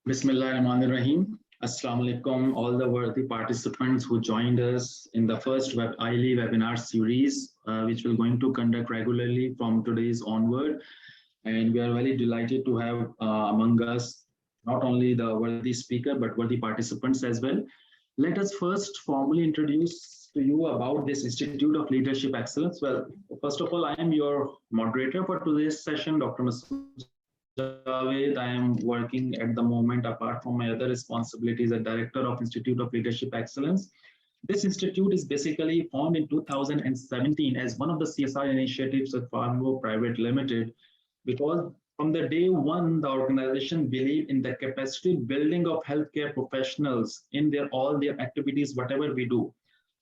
Bismillahirrahmanirrahim. Assalamu alaikum, all the worthy participants who joined us in the first ILE webinar series, which we're going to conduct regularly from today's onward. And we are very delighted to have among us not only the worthy speaker, but worthy participants as well. Let us first formally introduce to you about this Institute of Leadership Excellence. Well, first of all, I am your moderator for today's session, Dr. Masood Javed. I am working at the moment, apart from my other responsibilities, as Director of Institute of Leadership Excellence. This institute is basically formed in 2017 as one of the CSR initiatives of Fargo Private Limited, because from the day one, the organization believed in the capacity building of healthcare professionals in all their activities, whatever we do.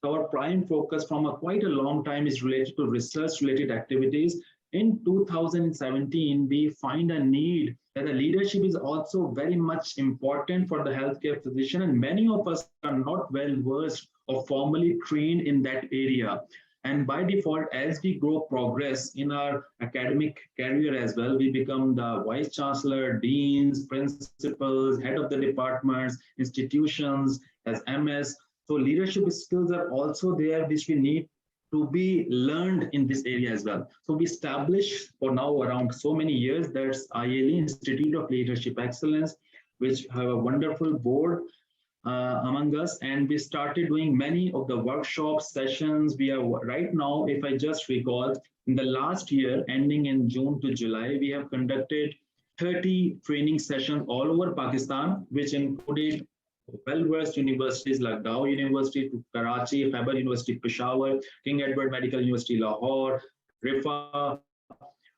So our prime focus from quite a long time is related to research-related activities. In 2017, we find a need that the leadership is also very much important for the healthcare physician, and many of us are not well versed or formally trained in that area. And by default, as we grow progress in our academic career as well, we become the vice chancellor, deans, principals, head of the departments, institutions, as MS. So leadership skills are also there, which we need to be learned in this area as well. So we established for now around so many years, that's ILE, Institute of Leadership Excellence, which have a wonderful board among us, and we started doing many of the workshops, sessions. We are right now, if I just recall, in the last year, ending in June to July, we have conducted 30 training sessions all over Pakistan, which included well-versed universities like Dow University, Karachi, Faber University, Peshawar, King Edward Medical University, Lahore, Rifa,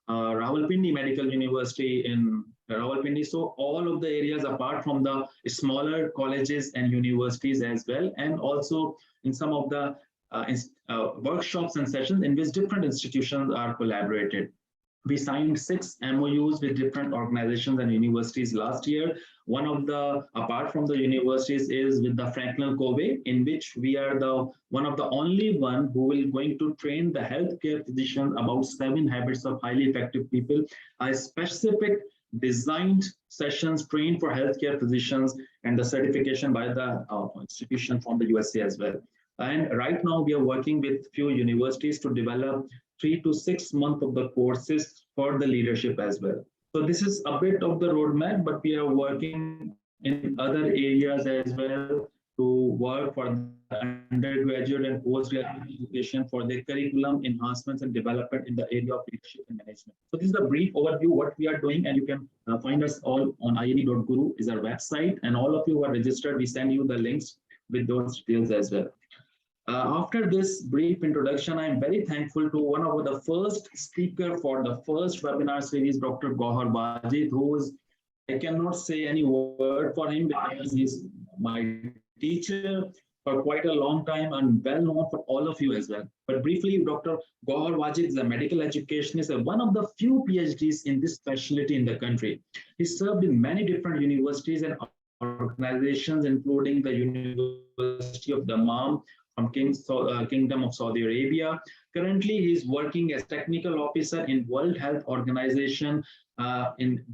Rawalpindi Medical University in Rawalpindi. So all of the areas apart from the smaller colleges and universities as well, and also in some of the workshops and sessions in which different institutions are collaborated. We signed 6 MOUs with different organizations and universities last year. One of the, apart from the universities, is with the Franklin Covey, in which we are the one of the only one who will going to train the healthcare physicians about 7 habits of highly effective people, a specific designed sessions trained for healthcare physicians, and the certification by the institution from the USA as well. And right now we are working with few universities to develop 3 to 6 months of the courses for the leadership as well. So this is a bit of the roadmap, but we are working in other areas as well to work for the undergraduate and postgraduate education for the curriculum enhancements and development in the area of leadership and management. So this is a brief overview what we are doing, and you can find us all on ile.guru is our website, and all of you who are registered, we send you the links with those details as well. After this brief introduction, I am very thankful to one of the first speaker for the first webinar series, Dr. Gauhar Wajid, who is, I cannot say any word for him because he's my teacher for quite a long time and well known for all of you as well. But briefly, Dr. Gauhar Wajid is a medical educationist and one of the few PhDs in this specialty in the country. He served in many different universities and organizations, including the University of Dammam, from Kingdom of Saudi Arabia. Currently, he is working as technical officer in World Health Organization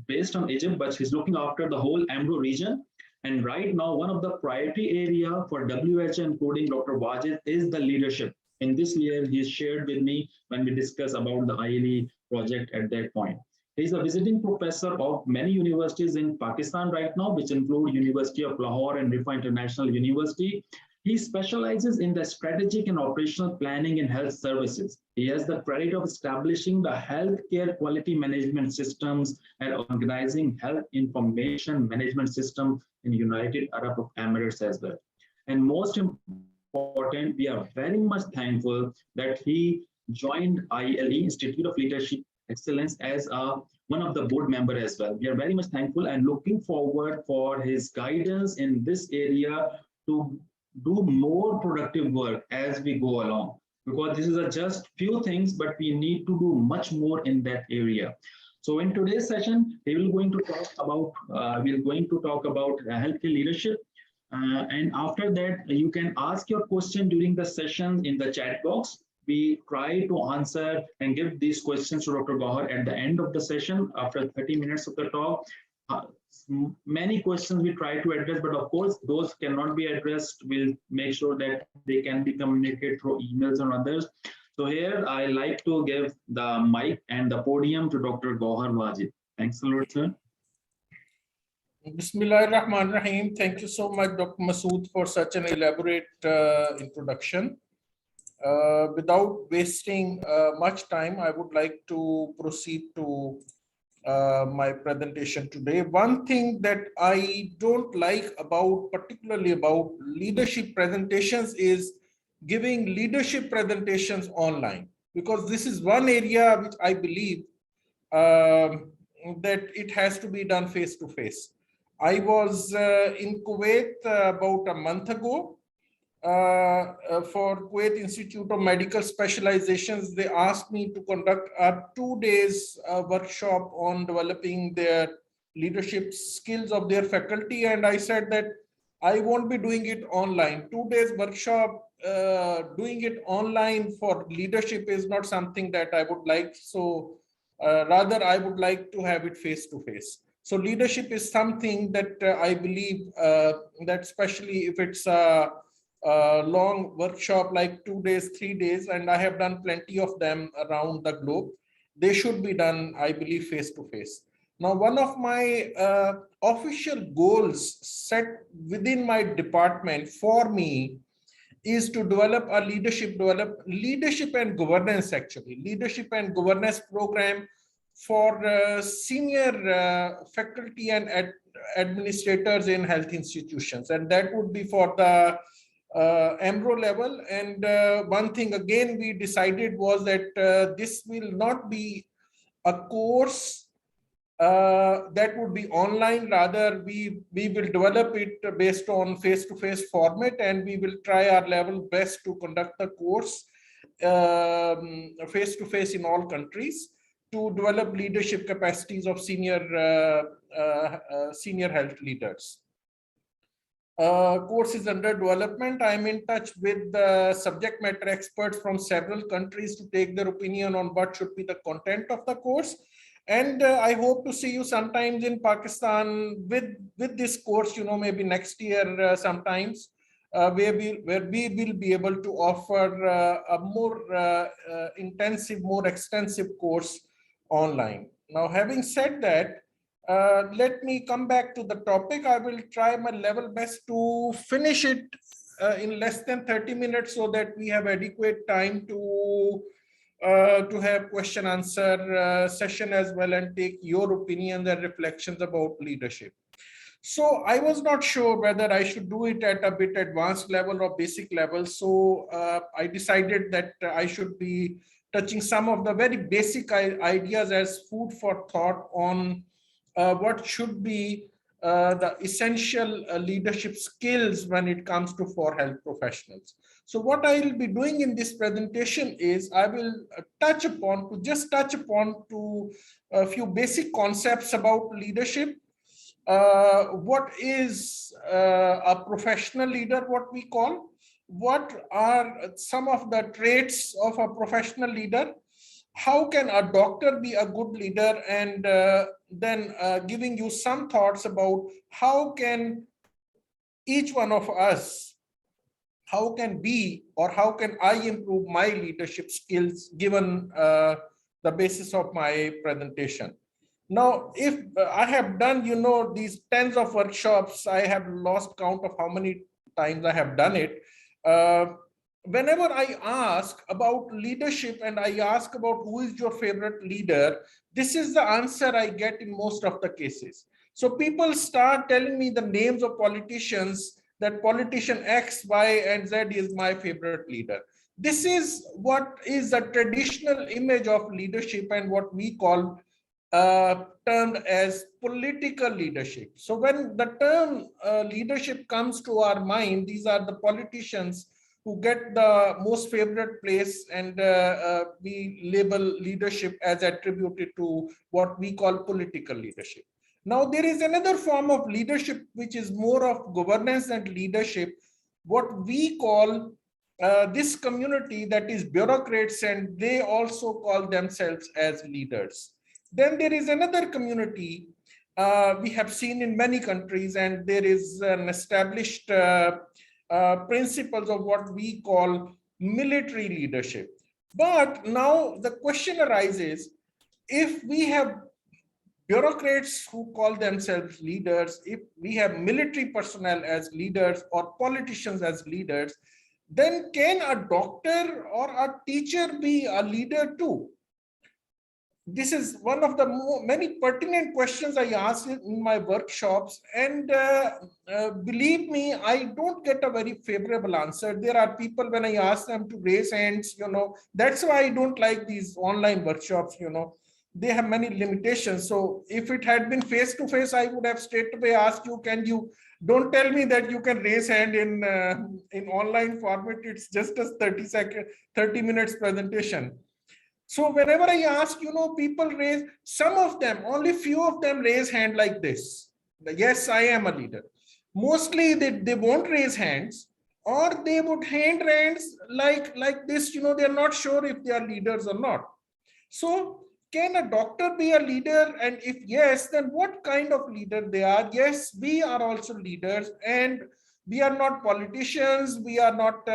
based on Egypt, but he's looking after the whole AMRO region. And right now, one of the priority area for WHO, including Dr. Wajid, is the leadership. In this year, he shared with me when we discussed about the ILE project at that point. He's a visiting professor of many universities in Pakistan right now, which include University of Lahore and Rifa International University. He specializes in the strategic and operational planning in health services. He has the credit of establishing the healthcare quality management systems and organizing health information management system in United Arab Emirates as well. And most important, we are very much thankful that he joined ILE, Institute of Leadership Excellence, as one of the board member as well. We are very much thankful and looking forward for his guidance in this area to do more productive work as we go along, because this is just few things, but we need to do much more in that area. So in today's session, we're going to talk about healthcare leadership, and after that, you can ask your question during the session in the chat box. we try to answer and give these questions to Dr. Gauhar at the end of the session after 30 minutes of the talk. Uh, Many questions we try to address, but of course, those cannot be addressed. We'll make sure that they can be communicated through emails and others. So here, I like to give the mic and the podium to Dr. Gauhar Wajid. Thanks a lot, sir. Bismillahirrahmanirrahim. Thank you so much, Dr. Masood, for such an elaborate introduction. Without wasting much time, I would like to proceed to my presentation today. One thing that I don't like about, particularly about leadership presentations, is giving leadership presentations online, because this is one area which I believe that it has to be done face to face. I was in Kuwait about a month ago for Kuwait Institute of Medical Specializations. They asked me to conduct a 2 days workshop on developing their leadership skills of their faculty. And I said that I won't be doing it online. 2 days workshop, doing it online for leadership is not something that I would like. So rather, I would like to have it face to face. So leadership is something that I believe that especially if it's a long workshop like 2 days, 3 days, and I have done plenty of them around the globe, they should be done, I believe, face to face. Now, one of my official goals set within my department for me is to develop a leadership and governance, actually, leadership and governance program for senior faculty and administrators in health institutions. And that would be for the EMRO level. And one thing again we decided was that this will not be a course that would be online. Rather, we will develop it based on face-to-face format, and we will try our level best to conduct the course face-to-face in all countries to develop leadership capacities of senior health leaders. Course is under development. I'm in touch with the subject matter experts from several countries to take their opinion on what should be the content of the course. And I hope to see you sometimes in Pakistan with this course, maybe next year sometimes, where we will be able to offer a more intensive, more extensive course online. Now, having said that, let me come back to the topic. I will try my level best to finish it in less than 30 minutes so that we have adequate time to have question answer session as well and take your opinions and reflections about leadership. So I was not sure whether I should do it at a bit advanced level or basic level. So I decided that I should be touching some of the very basic ideas as food for thought on what should be the essential leadership skills when it comes to for health professionals. So what I will be doing in this presentation is I will touch upon a few basic concepts about leadership. What is a professional leader, what we call? What are some of the traits of a professional leader? How can a doctor be a good leader? And then giving you some thoughts about how can each one of us, how can I improve my leadership skills given the basis of my presentation. Now, if I have done, these tens of workshops, I have lost count of how many times I have done it. Whenever I ask about leadership and I ask about who is your favorite leader, this is the answer I get in most of the cases. So people start telling me the names of politicians, that politician X, Y, and Z is my favorite leader. This is what is the traditional image of leadership and what we call termed as political leadership. So when the term leadership comes to our mind, these are the politicians who get the most favorite place, and we label leadership as attributed to what we call political leadership. Now, there is another form of leadership which is more of governance and leadership, what we call this community that is bureaucrats, and they also call themselves as leaders. Then there is another community we have seen in many countries, and there is an established principles of what we call military leadership. But now the question arises, if we have bureaucrats who call themselves leaders, if we have military personnel as leaders or politicians as leaders, then can a doctor or a teacher be a leader too? This is one of the many pertinent questions I ask in my workshops, and believe me, I don't get a very favorable answer. There are people, when I ask them to raise hands, that's why I don't like these online workshops. They have many limitations. So if it had been face to face, I would have straight away asked you, can you, don't tell me that you can raise hand in online format. It's just a 30 minutes presentation. So whenever I ask, people raise, some of them, only few of them raise hand like this. Yes, I am a leader. Mostly they won't raise hands, or they would hand hands like this, they're not sure if they are leaders or not. So can a doctor be a leader? And if yes, then what kind of leader they are? Yes, we are also leaders, and we are not politicians. We are not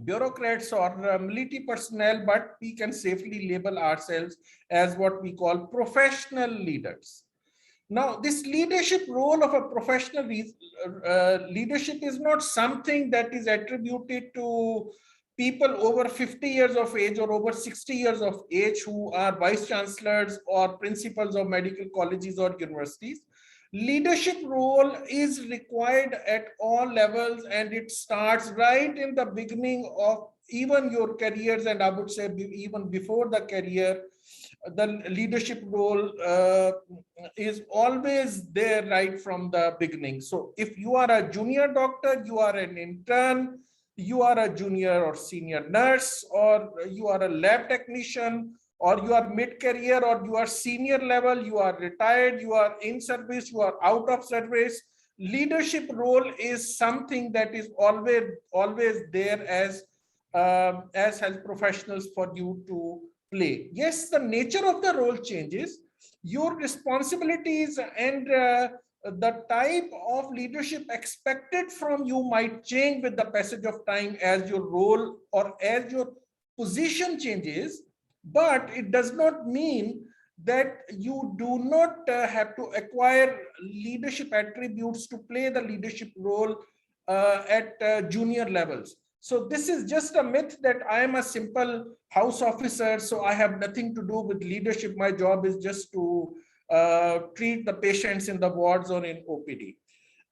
bureaucrats or military personnel, but we can safely label ourselves as what we call professional leaders. Now, this leadership role of a professional leadership is not something that is attributed to people over 50 years of age or over 60 years of age who are vice chancellors or principals of medical colleges or universities. Leadership role is required at all levels, and it starts right in the beginning of even your careers, and I would say even before the career. The leadership role is always there right from the beginning. So if you are a junior doctor, you are an intern, you are a junior or senior nurse, or you are a lab technician, or you are mid-career, or you are senior level, you are retired, you are in service, you are out of service. Leadership role is something that is always there as health professionals for you to play. Yes, the nature of the role changes. Your responsibilities and the type of leadership expected from you might change with the passage of time as your role or as your position changes. But it does not mean that you do not have to acquire leadership attributes to play the leadership role at junior levels. So this is just a myth that I am a simple house officer, so I have nothing to do with leadership. My job is just to treat the patients in the wards or in OPD.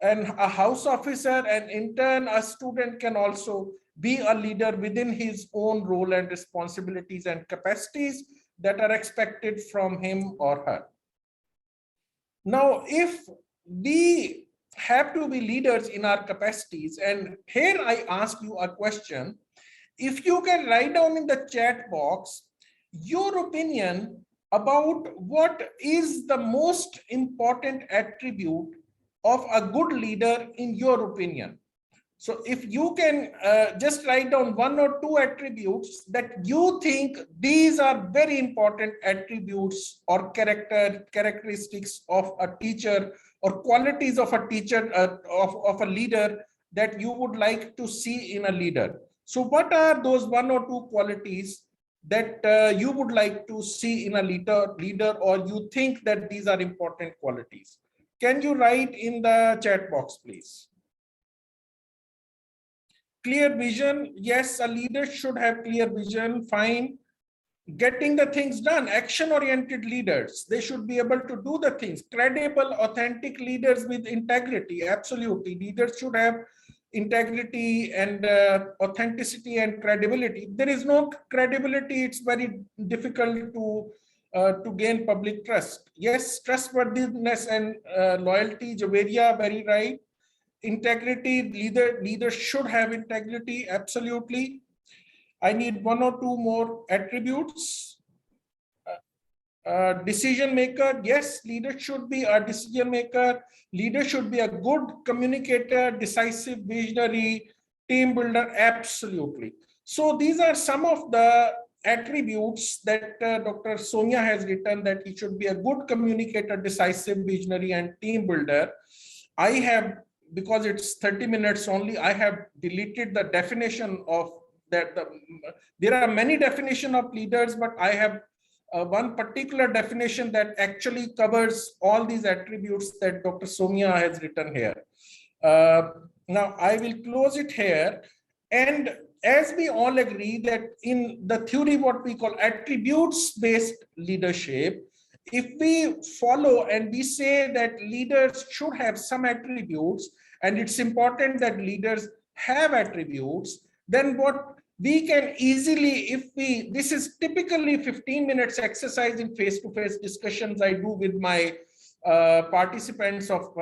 And a house officer, an intern, a student can also be a leader within his own role and responsibilities and capacities that are expected from him or her. Now, if we have to be leaders in our capacities, and here I ask you a question, if you can write down in the chat box your opinion about what is the most important attribute of a good leader in your opinion. So if you can just write down one or two attributes that you think these are very important attributes or characteristics of a teacher or qualities of a teacher, of a leader that you would like to see in a leader. So what are those one or two qualities that you would like to see in a leader, or you think that these are important qualities? Can you write in the chat box, please? Clear vision. Yes, a leader should have clear vision. Fine. Getting the things done. Action-oriented leaders. They should be able to do the things. Credible, authentic leaders with integrity. Absolutely. Leaders should have integrity and authenticity and credibility. If there is no credibility, it's very difficult to gain public trust. Yes, trustworthiness and loyalty. Javeria, very right. Integrity, leaders should have integrity. Absolutely. I need one or two more attributes. Decision maker. Yes, leader should be a decision maker. Leader should be a good communicator, decisive, visionary, Team builder, absolutely. So these are some of the attributes that Dr. Sonia has written, that he should be a good communicator, decisive, visionary, and team builder. I have, because it's 30 minutes only, I have deleted the definition of that. There are many definitions of leaders, but I have one particular definition that actually covers all these attributes that Dr. Sonia has written here. Now I will close it here. And as we all agree that in the theory, what we call attributes-based leadership, if we follow and we say that leaders should have some attributes, and it's important that leaders have attributes, then what we can easily, if we, this is typically 15 minutes exercise in face-to-face discussions I do with my participants of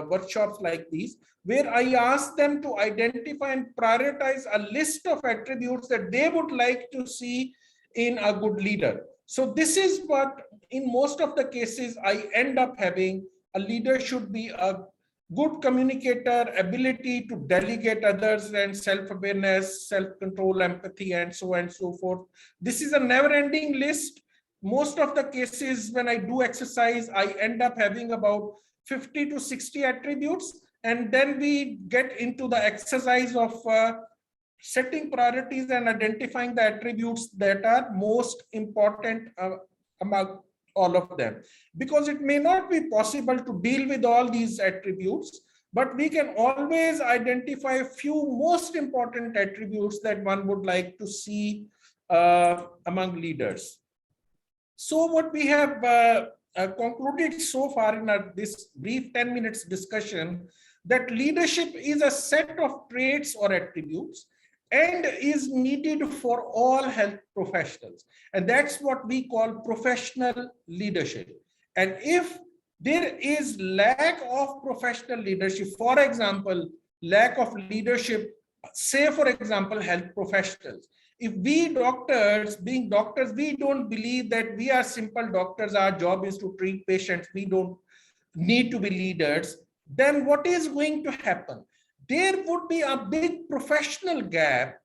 workshops like these, where I ask them to identify and prioritize a list of attributes that they would like to see in a good leader. So this is what, in most of the cases, I end up having. A leader should be a good communicator, ability to delegate others, and self-awareness, self-control, empathy, and so on and so forth. This is a never-ending list. Most of the cases when I do exercise, I end up having about 50 to 60 attributes. And then we get into the exercise of setting priorities and identifying the attributes that are most important among all of them. Because it may not be possible to deal with all these attributes, but we can always identify a few most important attributes that one would like to see among leaders. So what we have concluded so far in this brief 10 minutes discussion, that leadership is a set of traits or attributes and is needed for all health professionals. And that's what we call professional leadership. And if there is lack of professional leadership, for example, lack of leadership, say for example, health professionals. If we doctors, being doctors, we don't believe that we are simple doctors, our job is to treat patients, we don't need to be leaders, then what is going to happen? There would be a big professional gap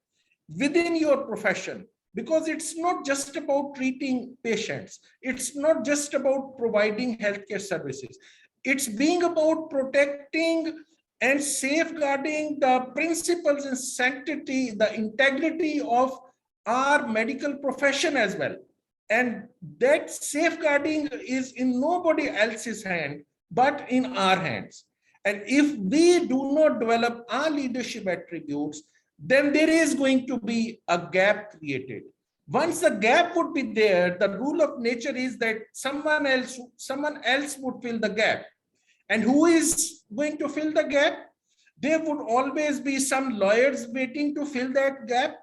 within your profession, because it's not just about treating patients. It's not just about providing healthcare services. It's being about protecting and safeguarding the principles and sanctity, the integrity of our medical profession as well. And that safeguarding is in nobody else's hand, but in our hands. And if we do not develop our leadership attributes, then there is going to be a gap created. Once the gap would be there, the rule of nature is that someone else would fill the gap. And who is going to fill the gap? There would always be some lawyers waiting to fill that gap.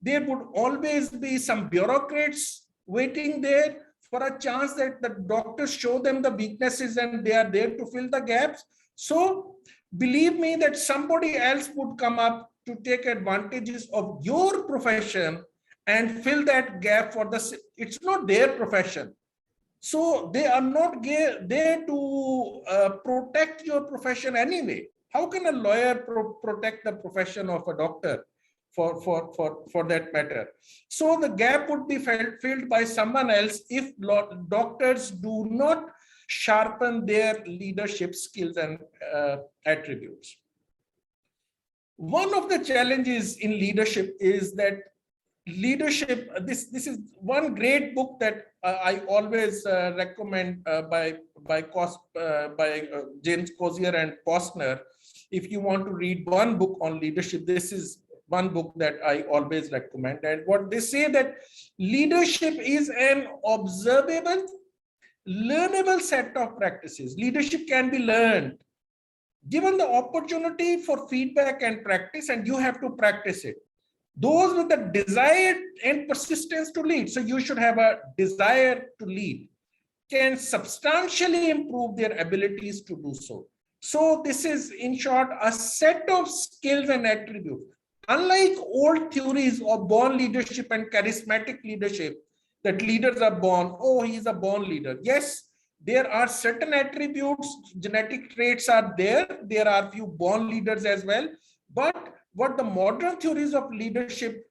There would always be some bureaucrats waiting there for a chance that the doctors show them the weaknesses and they are there to fill the gaps. So believe me that somebody else would come up to take advantages of your profession and fill that gap for the, it's not their profession. So they are not there to protect your profession anyway. How can a lawyer protect the profession of a doctor for that matter? So the gap would be filled by someone else if doctors do not sharpen their leadership skills and attributes. One of the challenges in leadership is that leadership, this is one great book that I always recommend by James Cozier and Posner. If you want to read one book on leadership, this is one book that I always recommend. And what they say, that leadership is an observable, learnable set of practices. Leadership can be learned, given the opportunity for feedback and practice, and you have to practice it. Those with the desire and persistence to lead, so you should have a desire to lead, can substantially improve their abilities to do so. So this is, in short, a set of skills and attributes. Unlike old theories of born leadership and charismatic leadership, that leaders are born, oh, he's a born leader. Yes, there are certain attributes, genetic traits are there. There are few born leaders as well. But what the modern theories of leadership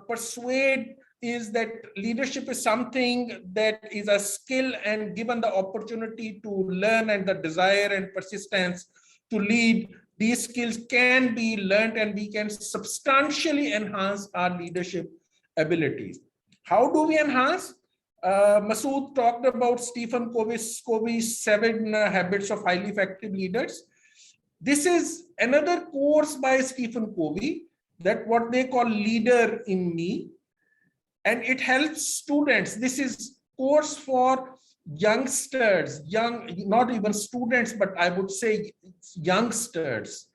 persuade is that leadership is something that is a skill, and given the opportunity to learn and the desire and persistence to lead, these skills can be learned and we can substantially enhance our leadership abilities. How do we enhance? Masood talked about Stephen Covey's 7 habits of highly effective leaders. This is another course by Stephen Covey, that what they call Leader in Me, and it helps students. This is course for youngsters, not even students, but I would say youngsters.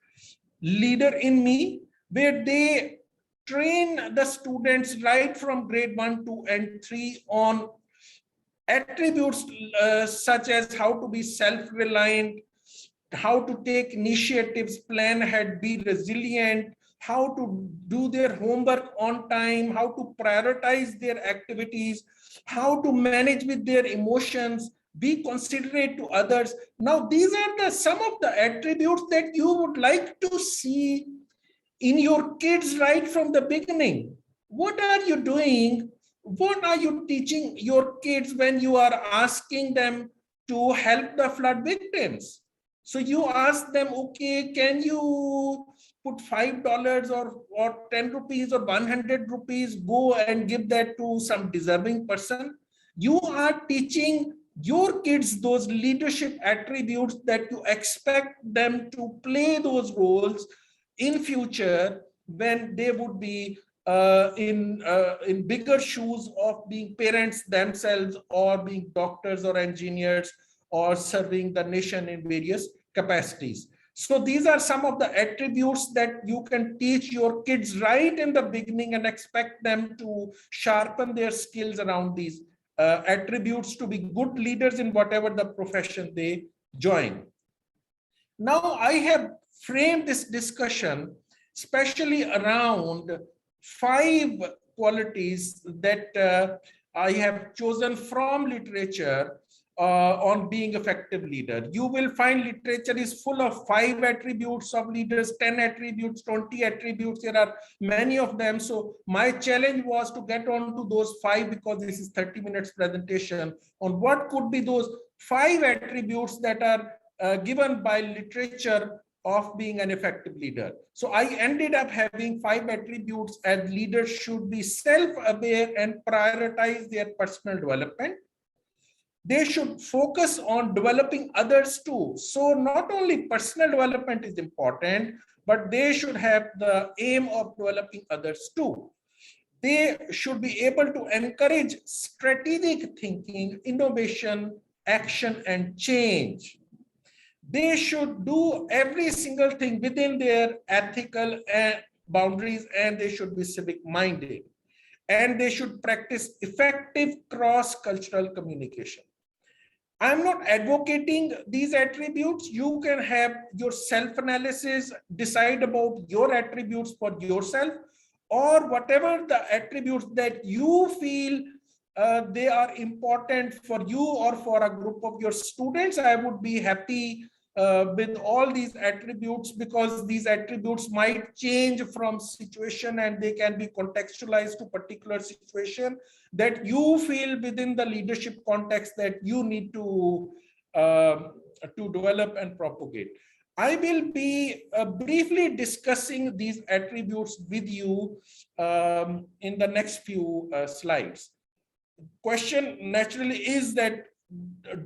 Leader in Me, where they train the students right from grade 1, 2, and 3 on attributes such as how to be self-reliant, how to take initiatives, plan ahead, be resilient, how to do their homework on time, how to prioritize their activities, how to manage with their emotions, be considerate to others. Now, these are some of the attributes that you would like to see in your kids right from the beginning. What are you doing? What are you teaching your kids when you are asking them to help the flood victims? So you ask them, okay, can you put $5 or 10 rupees or 100 rupees, go and give that to some deserving person? You are teaching your kids those leadership attributes that you expect them to play those roles in future when they would be in bigger shoes of being parents themselves, or being doctors or engineers, or serving the nation in various capacities. So these are some of the attributes that you can teach your kids right in the beginning and expect them to sharpen their skills around these attributes to be good leaders in whatever the profession they join. Now, I have framed this discussion especially around 5 qualities that I have chosen from literature on being effective leader. You will find literature is full of 5 attributes of leaders, 10 attributes, 20 attributes. There are many of them. So my challenge was to get on to those 5, because this is 30 minutes presentation on what could be those 5 attributes that are given by literature of being an effective leader. So I ended up having 5 attributes, as leaders should be self-aware and prioritize their personal development. They should focus on developing others too. So not only personal development is important, but they should have the aim of developing others too. They should be able to encourage strategic thinking, innovation, action, and change. They should do every single thing within their ethical boundaries, and they should be civic minded. And they should practice effective cross-cultural communication. I'm not advocating these attributes. You can have your self-analysis, decide about your attributes for yourself, or whatever the attributes that you feel they are important for you or for a group of your students. I would be happy with all these attributes, because these attributes might change from situation and they can be contextualized to particular situation that you feel within the leadership context that you need to develop and propagate. I will be briefly discussing these attributes with you in the next few slides. Question naturally is that,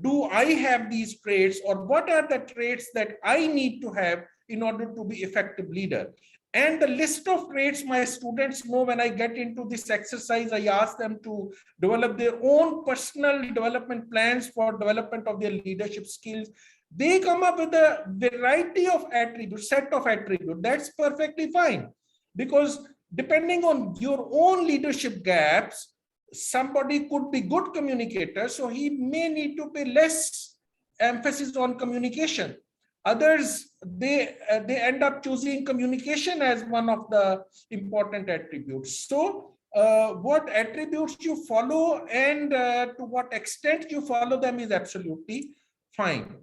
do I have these traits, or what are the traits that I need to have in order to be effective leader? And the list of traits my students know, when I get into this exercise, I ask them to develop their own personal development plans for development of their leadership skills. They come up with a variety of attributes, set of attributes. That's perfectly fine, because depending on your own leadership gaps, somebody could be good communicator, so he may need to pay less emphasis on communication. Others, they end up choosing communication as one of the important attributes. So what attributes you follow and to what extent you follow them is absolutely fine.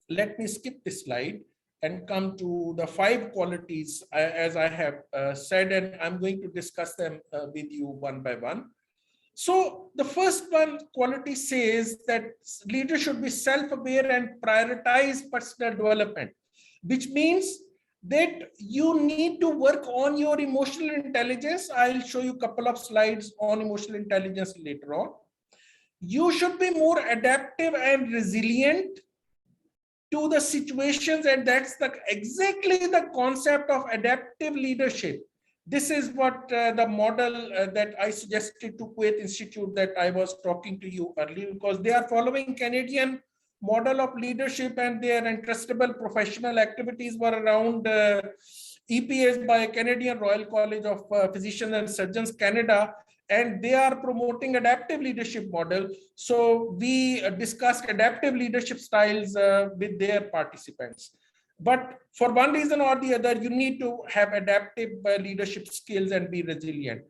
Let me skip this slide and come to the 5 qualities as I have said, and I'm going to discuss them with you one by one. So the first one quality says that leaders should be self-aware and prioritize personal development, which means that you need to work on your emotional intelligence. I'll show you a couple of slides on emotional intelligence later on. You should be more adaptive and resilient to the situations, and that's exactly the concept of adaptive leadership. This is what the model that I suggested to Kuwait Institute that I was talking to you earlier, because they are following Canadian model of leadership, and their entrustable professional activities were around EPS by Canadian Royal College of Physicians and Surgeons Canada, and they are promoting adaptive leadership model. So we discussed adaptive leadership styles with their participants. But for one reason or the other, you need to have adaptive leadership skills and be resilient.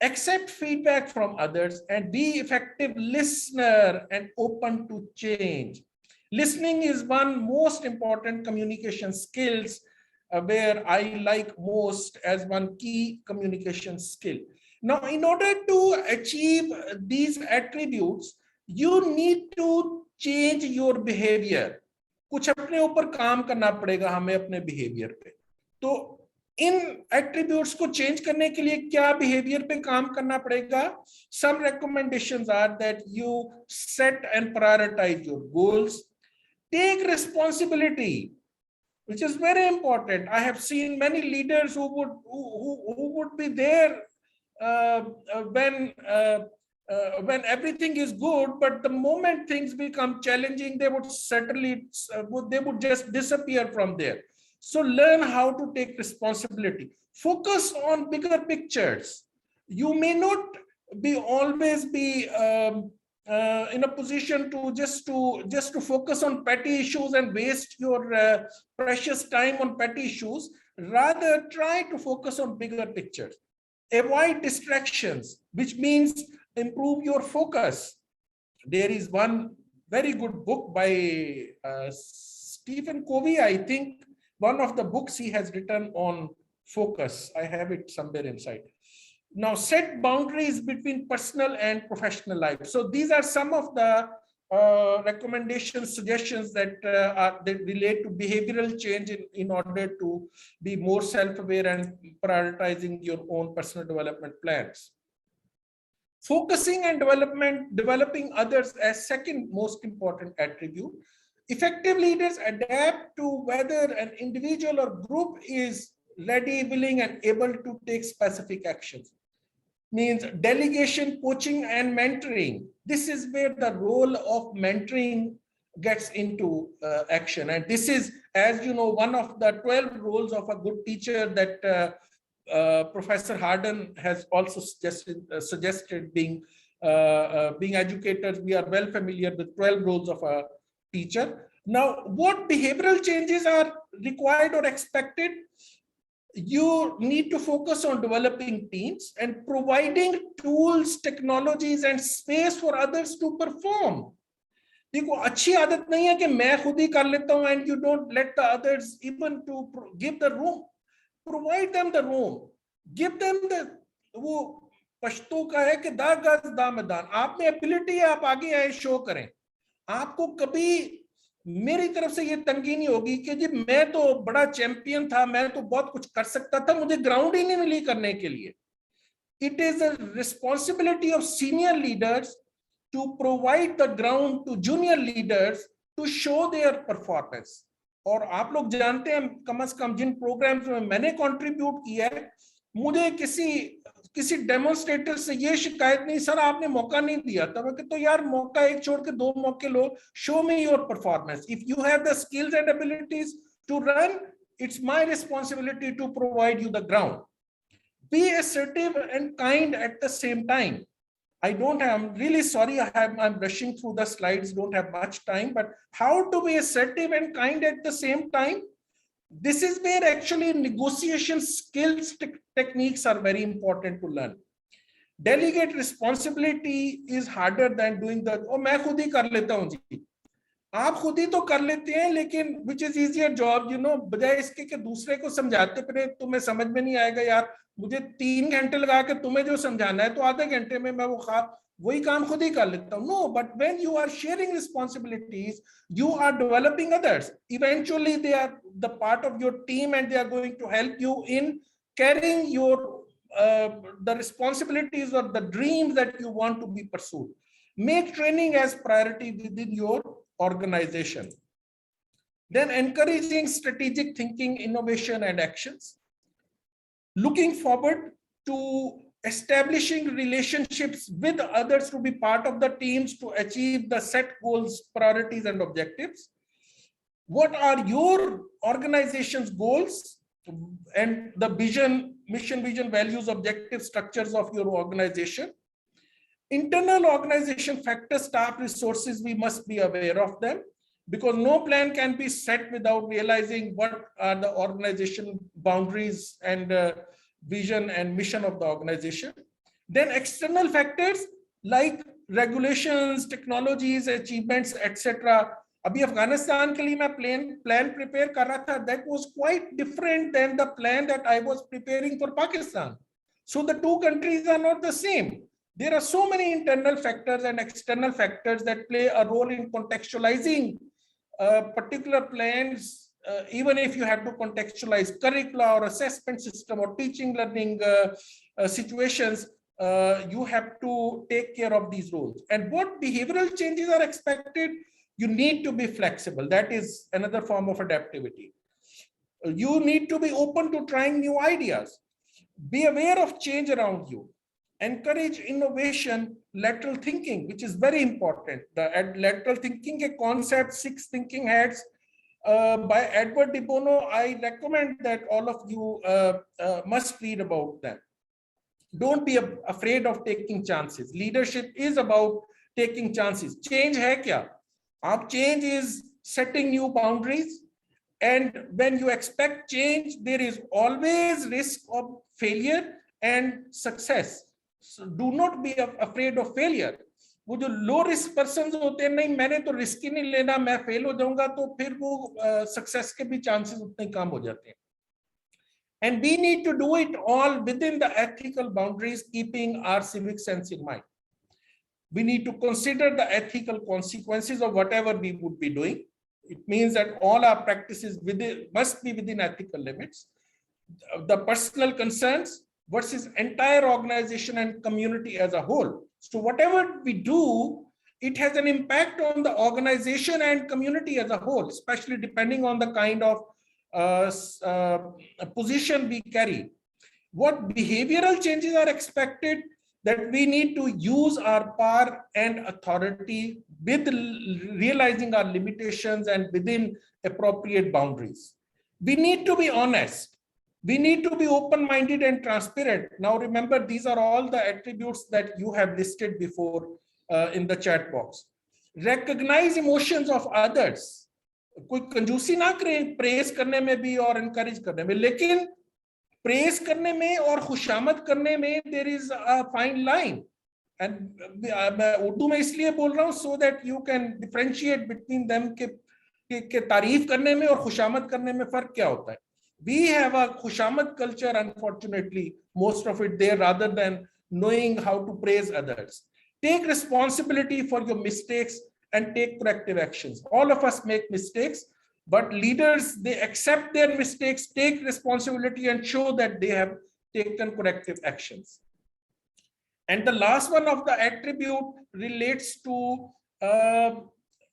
Accept feedback from others and be effective listener and open to change. Listening is one most important communication skills where I like most as one key communication skill. Now, in order to achieve these attributes, you need to change your behavior. कुछ अपने ऊपर काम करना पड़ेगा हमें अपने behaviour पे. तो इन एट्रीब्यूट्स को चेंज करने के लिए क्या बिहेवियर पे काम करना पड़ेगा? Some recommendations are that you set and prioritize your goals. Take responsibility, which is very important. I have seen many leaders who would be there when everything is good, but the moment things become challenging, they would certainly they would just disappear from there. So learn how to take responsibility. Focus on bigger pictures. You may not be always be in a position to just to focus on petty issues and waste your precious time on petty issues. Rather, try to focus on bigger pictures. Avoid distractions, which means improve your focus. There is one very good book by Stephen Covey, I think, one of the books he has written on focus. I have it somewhere inside. Now, set boundaries between personal and professional life. So these are some of the recommendations, suggestions that relate to behavioral change in order to be more self-aware and prioritizing your own personal development plans. Focusing and developing others as second most important attribute. Effective leaders adapt to whether an individual or group is ready, willing, and able to take specific actions. Means delegation, coaching, and mentoring. This is where the role of mentoring gets into action. And this is, as you know, one of the 12 roles of a good teacher that Professor Harden has also suggested being educators. We are well familiar with 12 roles of a teacher. Now, what behavioral changes are required or expected? You need to focus on developing teams and providing tools, technologies, and space for others to perform. देखो अच्छी आदत नहीं है कि मैं खुद ही कर लेता हूं and you don't let the others even to give the room. Provide them the room. Give them the, वो पश्तो का है कि दा गज दा मैदान. आप में एबिलिटी है, आप आगे आए शो करें. आपको कभी मेरी तरफ से ये तंगी नहीं होगी कि जी मैं तो बड़ा चैंपियन था, मैं तो बहुत कुछ कर सकता था, मुझे ग्राउंड ही नहीं मिली करने के लिए. It is a responsibility of senior leaders to provide the ground to junior leaders to show their performance. और आप लोग जानते हैं कम से कम जिन प्रोग्राम्स में मैंने कंट्रीब्यूट किया है, मुझे किसी डेमोन्स्ट्रेटर से ये शिकायत नहीं, सर आपने मौका नहीं दिया. तब कि तो यार मौका एक छोड़ के 2 मौके लो. Show me your performance. If you have the skills and abilities to run, it's my responsibility to provide you the ground. Be assertive and kind at the same time. I'm really sorry, I'm rushing through the slides, don't have much time, but how to be assertive and kind at the same time? This is where actually negotiation skills techniques are very important to learn. Delegate responsibility is harder than doing the, oh, मैं खुद ही कर लेता हूं जी. आप खुद ही तो कर लेते हैं, लेकिन which is easier job, you know, बजाय इसके कि दूसरे को समझाते फिरे, तुम्हें समझ में नहीं आएगा यार, मुझे 3 घंटे लगा के तुम्हें जो समझाना है तो आधे घंटे में मैं वही काम खुद ही कर लेता हूँ. No, but when you are sharing responsibilities, you are developing others. Eventually they are the part of your team and they are going to help you in carrying your the responsibilities or the dreams that you want to be pursued. Make training as priority within your organization. Then encouraging strategic thinking, innovation and actions. Looking forward to establishing relationships with others to be part of the teams to achieve the set goals, priorities and objectives. What are your organization's goals and the vision, mission, vision, values, objectives, structures of your organization? Internal organization factors, staff resources, we must be aware of them, because no plan can be set without realizing what are the organization boundaries and vision and mission of the organization. Then external factors like regulations, technologies, achievements, etc. अभी अफगानिस्तान के लिए मैं plan prepare कर रहा था, that was quite different than the plan that I was preparing for Pakistan. So the two countries are not the same. There are so many internal factors and external factors that play a role in contextualizing particular plans, even if you have to contextualize curricula or assessment system or teaching learning situations, you have to take care of these roles. And what behavioral changes are expected? You need to be flexible. That is another form of adaptivity. You need to be open to trying new ideas. Be aware of change around you. Encourage innovation, lateral thinking, which is very important. The lateral thinking a concept, 6 thinking heads by Edward de Bono. I recommend that all of you must read about them. Don't be afraid of taking chances. Leadership is about taking chances. Change hai kya? Change is setting new boundaries. And when you expect change, there is always risk of failure and success. So do not be afraid of failure. वो जो low risk person होते हैं, नहीं मैंने तो risk ही नहीं लेना, मैं फेल हो जाऊंगा, तो फिर वो सक्सेस के भी चांसेस उतने कम हो जाते हैं. And we need to do it all within the ethical boundaries, keeping our civic sense in mind. We need to consider the ethical consequences of whatever we would be doing. It means that all our practices must be within ethical limits. The personal concerns versus entire organization and community as a whole. So whatever we do, it has an impact on the organization and community as a whole, especially depending on the kind of position we carry. What behavioral changes are expected? That we need to use our power and authority with realizing our limitations and within appropriate boundaries. We need to be honest. We need to be open-minded and transparent. Now remember, these are all the attributes that you have listed before in the chat box. Recognize emotions of others. कोई कंजूसी ना करें press करने में भी और encourage करने में, लेकिन प्रेस करने में और खुशामद करने में there is a fine line. And मैं उर्दू में इसलिए बोल रहा हूँ so that you can differentiate between them के तारीफ करने में और खुशामद करने में फर्क क्या होता है. We have a खुशामद culture, unfortunately, most of it there, rather than knowing how to praise others. Take responsibility for your mistakes and take corrective actions. All of us make mistakes, but leaders, they accept their mistakes, take responsibility and show that they have taken corrective actions. And the last one of the attribute relates to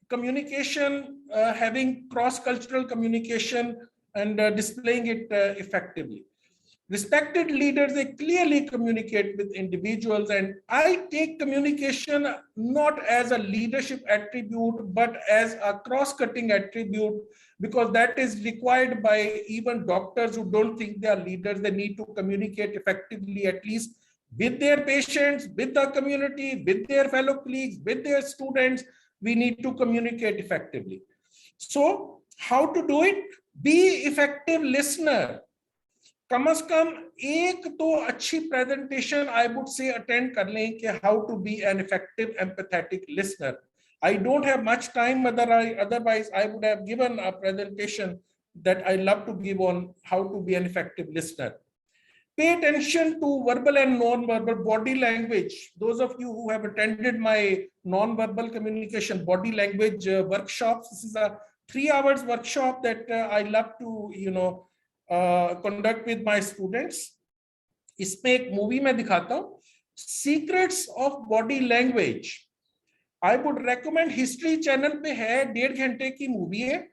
communication, having cross-cultural communication and displaying it effectively. Respected leaders, they clearly communicate with individuals, and I take communication not as a leadership attribute, but as a cross-cutting attribute, because that is required by even doctors who don't think they are leaders. They need to communicate effectively, at least with their patients, with the community, with their fellow colleagues, with their students. We need to communicate effectively. So how to do it? Be effective listener. कम से कम एक तो अच्छी presentation I would say attend कर लें कि how to be an effective empathetic listener. I don't have much time, otherwise I would have given a presentation that I love to give on how to be an effective listener. Pay attention to verbal and non-verbal body language. Those of you who have attended my non-verbal communication body language workshops, this is a 3 hours workshop that I love to, conduct with my students. इसमें एक movie में दिखाता हूँ, Secrets of Body Language. I would recommend History Channel पे है, 1.5 घंटे की movie है.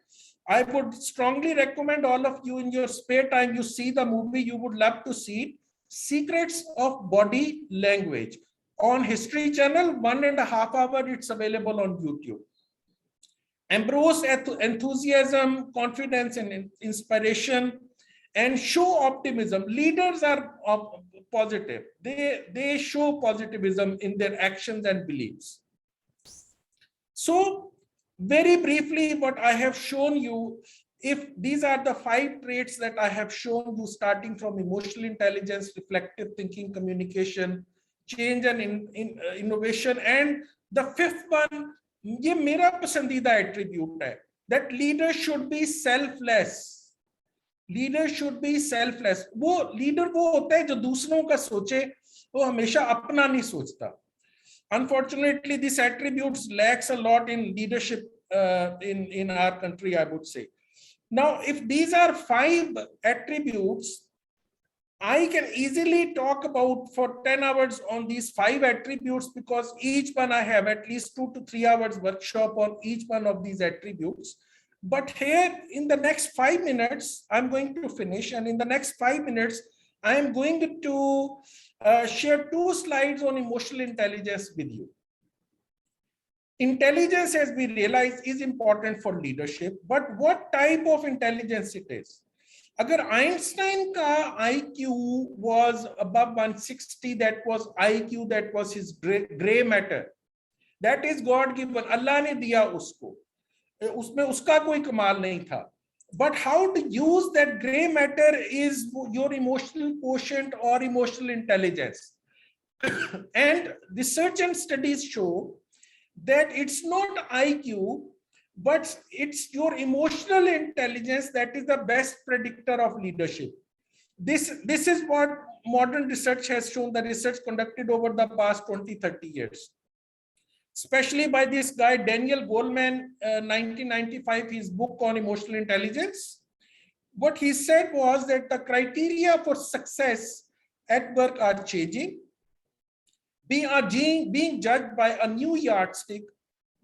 I would strongly recommend all of you in your spare time, you see the movie, you would love to see it. Secrets of Body Language on History Channel, 1.5 hours, it's available on YouTube. Embrace enthusiasm, confidence, and inspiration, and show optimism. Leaders are positive. They show positivism in their actions and beliefs. So very briefly, what I have shown you, if these are the 5 traits that I have shown you, starting from emotional intelligence, reflective thinking, communication, change and innovation, and the 5th one, ये मेरा पसंदीदा attribute है, that leader should be selfless. Leader should be selfless. वो leader वो होता है जो दूसरों का सोचे, वो हमेशा अपना नहीं सोचता. Unfortunately, this attributes lacks a lot in leadership in our country, I would say. Now, if these are 5 attributes, I can easily talk about for 10 hours on these 5 attributes, because each one I have at least 2 to 3 hours workshop on each one of these attributes. But here in the next 5 minutes, I'm going to finish, and in the next 5 minutes, I am going to share 2 slides on emotional intelligence with you. Intelligence, as we realize, is important for leadership, but what type of intelligence it is? Agar Einstein ka IQ was above 160, that was IQ, that was his gray matter. That is God given. Allah ne diya usko. Usme uska koi kamal nahi tha. But how to use that gray matter is your emotional quotient or emotional intelligence. And research and studies show that it's not IQ, but it's your emotional intelligence that is the best predictor of leadership. This is what modern research has shown, the research conducted over the past 20-30 years. Especially by this guy, Daniel Goleman, 1995, his book on emotional intelligence. What he said was that the criteria for success at work are changing. We are being judged by a new yardstick,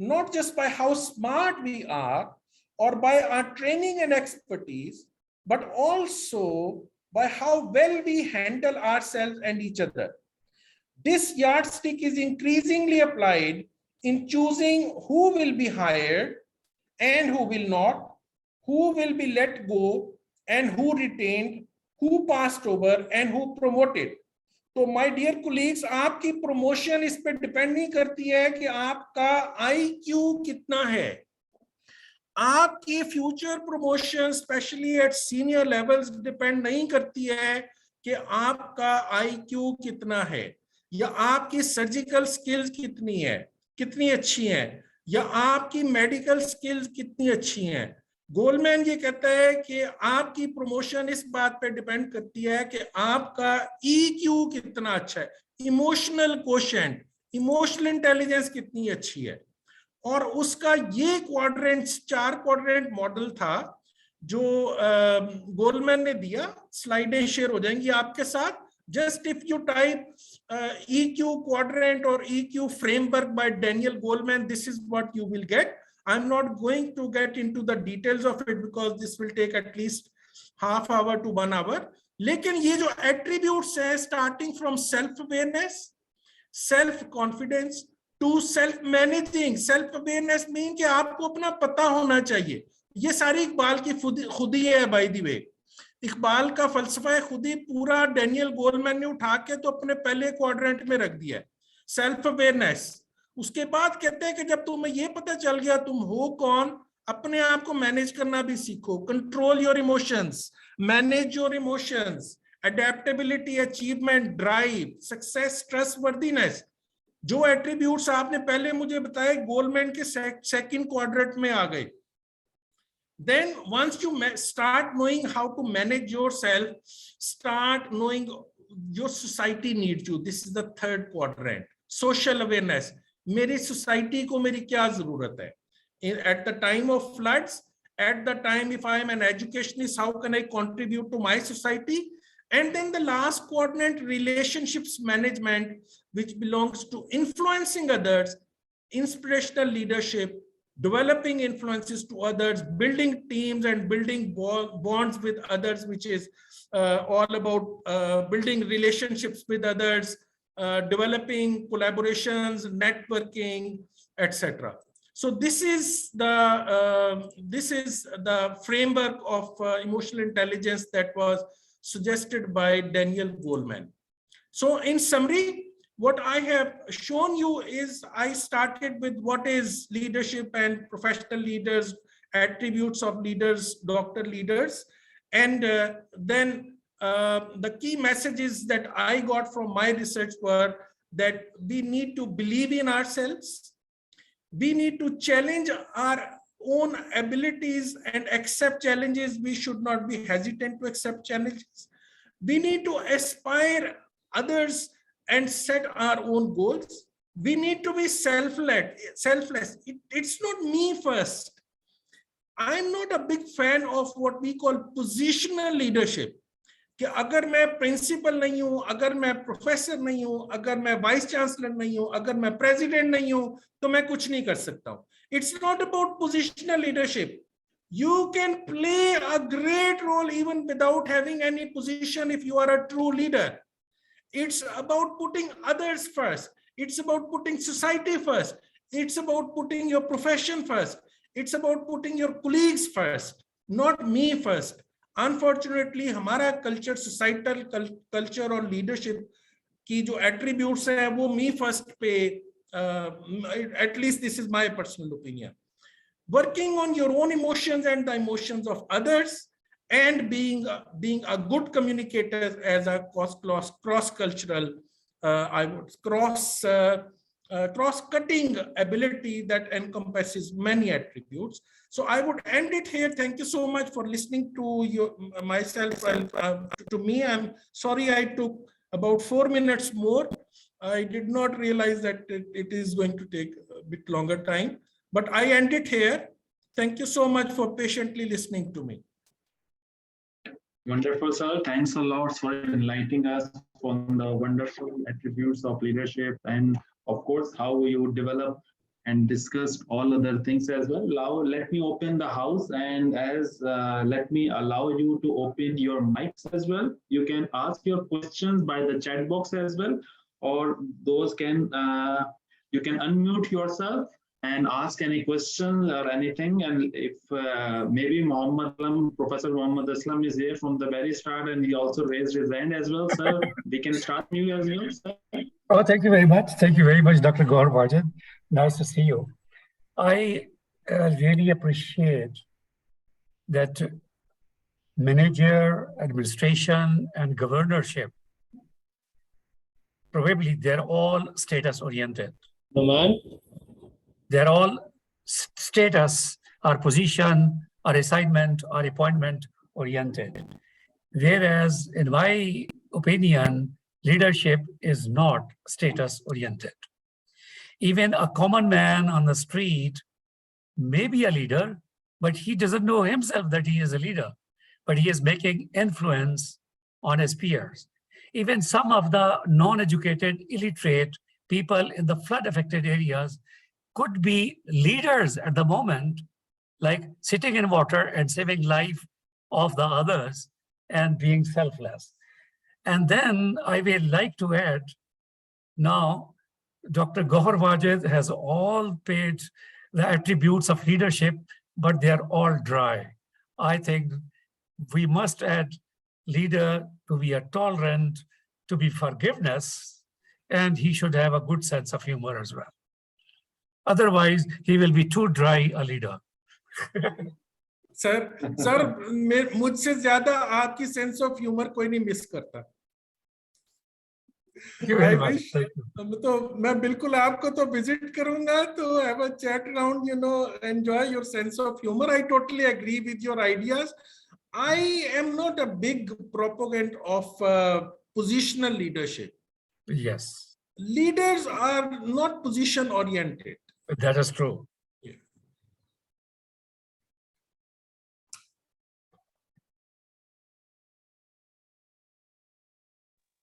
not just by how smart we are or by our training and expertise, but also by how well we handle ourselves and each other. This yardstick is increasingly applied in choosing who will be hired and who will not, who will be let go and who retained, who passed over and who promoted. तो my dear colleagues, आपकी promotion इस पे depend नहीं करती है कि आपका IQ कितना है. आपकी future promotion specially at senior levels depend नहीं करती है कि आपका आईक्यू कितना है, या आपकी सर्जिकल स्किल्स कितनी है, कितनी अच्छी हैं, या आपकी मेडिकल स्किल्स कितनी अच्छी हैं. गोलमैन ये कहता है कि आपकी प्रमोशन इस बात पे डिपेंड करती है कि आपका ईक्यू कितना अच्छा है, इमोशनल कोशेंट, इमोशनल इंटेलिजेंस कितनी अच्छी है. और उसका ये क्वाड्रेंट्स, 4 क्वाड्रेंट मॉडल था जो गोलमैन ने दिया. स्लाइडें शेयर हो जाएंगी आपके साथ. Just if you type EQ quadrant or EQ framework by Daniel Goleman, this is what you will get. I'm not going to get into the details of it because this will take at least half hour to 1 hour. लेकिन ये जो attributes है, starting from self-awareness, self-confidence to self-managing. Self-awareness mean कि आपको अपना पता होना चाहिए. ये सारी इकबाल की खुदी है by the way. इकबाल का फलसफा खुद ही पूरा डैनियल गोलमैन ने उठा के तो अपने पहले क्वाड्रेंट में रख दिया. Self awareness. उसके बाद कहते हैं कि जब तुम्हें ये पता चल गया तुम हो कौन, अपने आप को मैनेज करना भी सीखो. Control your emotions, manage your emotions, adaptability, achievement, drive, success, trustworthiness. जो एट्रीब्यूट्स आपने पहले मुझे बताए गोलमैन के सेकंड क्वाड्रेंट में आ गए. Then once you start knowing how to manage yourself, start knowing your society needs you. This is the third quadrant. Social awareness. मेरी society को मेरी क्या जरूरत है? At the time of floods, at the time if I am an educationist, how can I contribute to my society? And then the last quadrant, relationships management, which belongs to influencing others, inspirational leadership, developing influences to others, building teams and building bonds with others, which is all about building relationships with others, developing collaborations, networking, etc. So this is the framework of emotional intelligence that was suggested by Daniel Goleman. So in summary, what I have shown you is I started with what is leadership and professional leaders, attributes of leaders, doctor leaders. And then the key messages that I got from my research were that we need to believe in ourselves. We need to challenge our own abilities and accept challenges. We should not be hesitant to accept challenges. We need to aspire others and set our own goals. We need to be selfless. It's not me first. I'm not a big fan of what we call positional leadership. कि अगर मैं principal नहीं हूं, अगर मैं professor नहीं हूं, अगर मैं वाइस चांसलर नहीं हूं, अगर मैं प्रेसिडेंट नहीं हूं, तो मैं कुछ नहीं कर सकता हूं. It's not about positional leadership. You can play a great role even without having any position if you are a true leader. It's about putting others first. It's about putting society first. It's about putting your profession first. It's about putting your colleagues first, not me first. Unfortunately, हमारा culture, societal culture और leadership की जो attributes हैं वो me first पे, at least this is my personal opinion. Working on your own emotions and the emotions of others, and being a good communicator as a cross-cultural, cross-cutting ability that encompasses many attributes. So I would end it here. Thank you so much for listening to myself and to me. I'm sorry I took about 4 minutes more. I did not realize that it is going to take a bit longer time, but I end it here. Thank you so much for patiently listening to me. Wonderful, sir. Thanks a lot for enlightening us on the wonderful attributes of leadership and, of course, how you develop and discussed all other things as well. Now, let me open the house and let me allow you to open your mics as well. You can ask your questions by the chat box as well, or those can you can unmute yourself and ask any question or anything. And if maybe Professor Muhammad Aslam is here from the very start, and he also raised his hand as well, sir. We can start you as well, sir. Oh, thank you very much. Thank you very much, Dr. Gaur Wajid. Nice to see you. I really appreciate that manager, administration, and governorship, probably they're all status oriented. They're all status or position or assignment or appointment oriented. Whereas in my opinion, leadership is not status oriented. Even a common man on the street may be a leader, but he doesn't know himself that he is a leader, but he is making influence on his peers. Even some of the non-educated, illiterate people in the flood affected areas could be leaders at the moment, like sitting in water and saving life of the others and being selfless. And then I will like to add, now, Dr. Gaur Wajid has all paid the attributes of leadership, but they are all dry. I think we must add leader to be a tolerant, to be forgiveness, and he should have a good sense of humor as well. Otherwise, he will be too dry a leader. Sir, मुझसे ज्यादा आपकी sense of humour कोई नहीं miss करता. I wish, तो मैं बिल्कुल आपको तो विजिट करूंगा, तो have a chat around, enjoy your sense of humor. I totally agree with your ideas. I am not a big proponent of positional leadership. Yes. Leaders are not position oriented. That is true.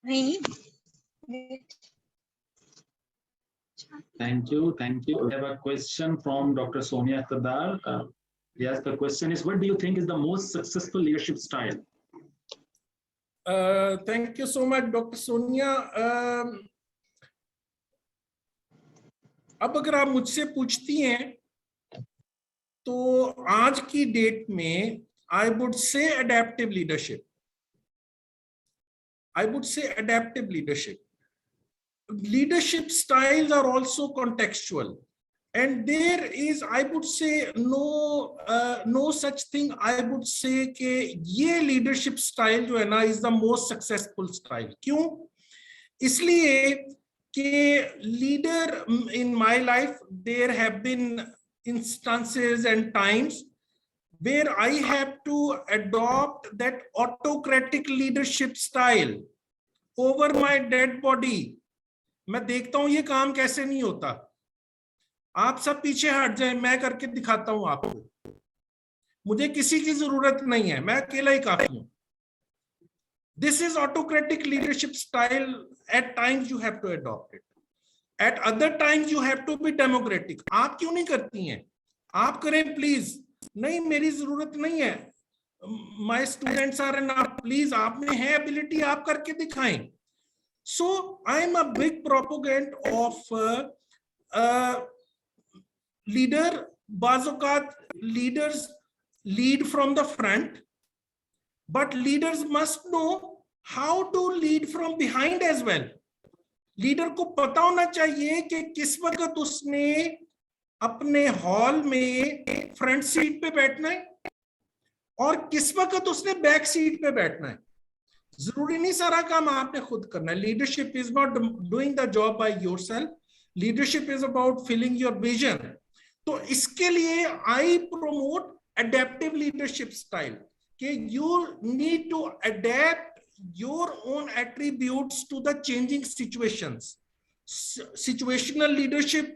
Thank you. Thank you. We have a question from Dr. Sonia Kadar. Yes, the question is, what do you think is the most successful leadership style? Thank you so much, Dr. Sonia. अब अगर आप मुझसे पूछती हैं, तो आज की date में I would say adaptive leadership. I would say adaptive leadership. Leadership styles are also contextual, and there is, I would say, no such thing. I would say कि ये leadership style जो है ना is the most successful style. क्यों? इसलिए कि leader in my life, there have been instances and times where I have to adopt that autocratic leadership style over my dead body. मैं देखता हूं ये काम कैसे नहीं होता, आप सब पीछे हट जाएं, मैं करके दिखाता हूं आपको, मुझे किसी की जरूरत नहीं है, मैं अकेला ही काफी हूं. This is autocratic leadership style. At times you have to adopt it. At other times you have to be democratic. आप क्यों नहीं करती हैं? आप करें प्लीज. नहीं, मेरी जरूरत नहीं है. My students are enough. Please, आप में है एबिलिटी, आप करके दिखाएं. So I'm a big proponent of leader. Bazokat leaders lead from the front, but leaders must know how to lead from behind as well. Leader को पता होना चाहिए कि किस वक्त उसने अपने हॉल में फ्रंट सीट पे बैठना है और किस वक्त उसने बैक सीट पे बैठना है. जरूरी नहीं सारा काम आपने खुद करना है. Leadership is not doing the job by yourself. Leadership is about filling your vision. तो इसके लिए I promote adaptive leadership style कि you need to adapt your own attributes to the changing situations. Situational leadership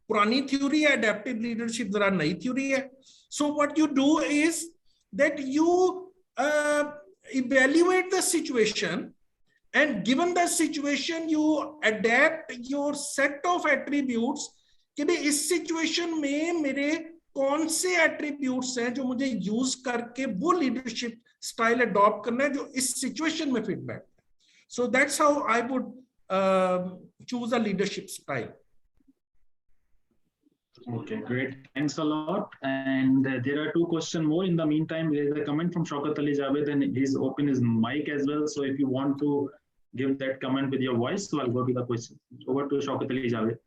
पुरानी theory है, adaptive leadership जरा नई theory है. So what you do is that you evaluate the situation, and given the situation you adapt your set of attributes कि भाई इस situation में मेरे कौन से attributes हैं जो मुझे use करके वो leadership style adopt करना है जो इस situation में fit बैठता है. So that's how I would choose a leadership style. Okay, great. Thanks a lot. And there are two questions more. In the meantime, there is a comment from Shaukat Ali Javed, and he's open his mic as well. So if you want to give that comment with your voice, so I'll go to the question. Over to Shaukat Ali Javed.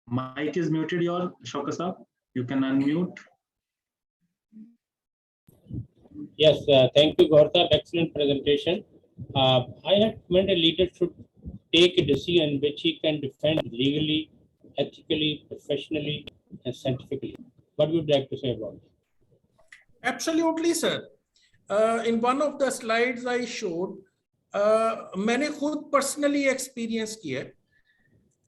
Mic is muted, y'all. Shaukat sir, you can unmute. Yes, thank you, Gaurav. Excellent presentation. I had meant a leader should take a decision which he can defend legally, ethically, professionally, and scientifically. What would you like to say about it? Absolutely, sir. In one of the slides I showed, मैंने खुद personally experience किया